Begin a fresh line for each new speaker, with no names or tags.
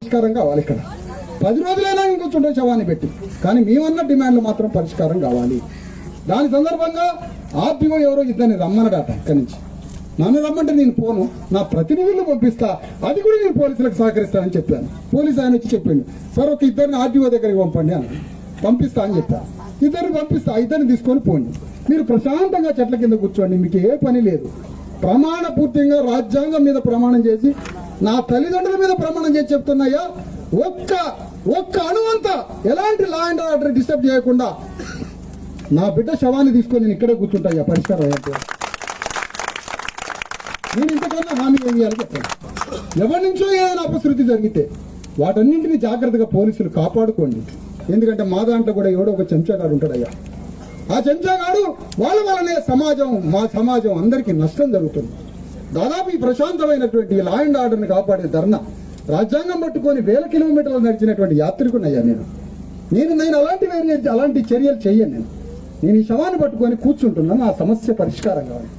పరిష్కారం కావాలి. ఇక్కడ 10 రోజులైనా ఇంకొంచెం శవాన్ని పెట్టి, కానీ మేమన్న డిమాండ్లు మాత్రం పరిష్కారం కావాలి. దాని సందర్భంగా ఆర్టీఓ ఎవరో ఇద్దరిని రమ్మనడాట. ఇక్కడి నుంచి నన్ను రమ్మంటే నేను పోను, నా ప్రతినిధులను పంపిస్తా, అది కూడా నేను పోలీసులకు సహకరిస్తానని చెప్పాను. పోలీసు ఆయన వచ్చి చెప్పిండు, సార్ ఒక ఇద్దరిని ఆర్టీఓ దగ్గరికి పంపండి అని. పంపిస్తా అని చెప్పాను. ఇద్దరిని పంపిస్తా, ఇద్దరిని తీసుకొని పోండి, మీరు ప్రశాంతంగా చెట్ల కింద కూర్చోండి, మీకు ఏ పని లేదు. ప్రమాణ పూర్తిగా రాజ్యాంగం మీద ప్రమాణం చేసి, నా తల్లిదండ్రుల మీద ప్రమాణం చేసి చెప్తున్నాయా, ఒక్క అణువంతా ఎలాంటి లా అండ్ ఆర్డర్ డిస్టర్బ్ చేయకుండా నా బిడ్డ శవాన్ని తీసుకొని నేను ఇక్కడే కూర్చుంటాయా పరిష్కారం అయ్యాక. నేను ఇంతకన్నా హామీ ఏం చేయాలి చెప్పండి. ఎవరి నుంచో ఏదైనా అపశృతి జరిగితే వాటన్నింటినీ జాగ్రత్తగా పోలీసులు కాపాడుకోండి. ఎందుకంటే మా దాంట్లో కూడా ఎవడో ఒక చెంచాగాడు ఉంటాడయ్యా. ఆ చెంచాగాడు వాళ్ళ వల్లనే మా సమాజం అందరికీ నష్టం జరుగుతుంది. దాదాపు ఈ ప్రశాంతమైనటువంటి లా అండ్ ఆర్డర్ని కాపాడే ధర్నా రాజ్యాంగం పట్టుకొని 1000 కిలోమీటర్లు నడిచినటువంటి యాత్రికునయ్యా నేను అలాంటి చర్యలు చెయ్యను. నేను ఈ శవాన్ని పట్టుకొని కూర్చుంటున్నాను, ఆ సమస్య పరిష్కారం కావాలి.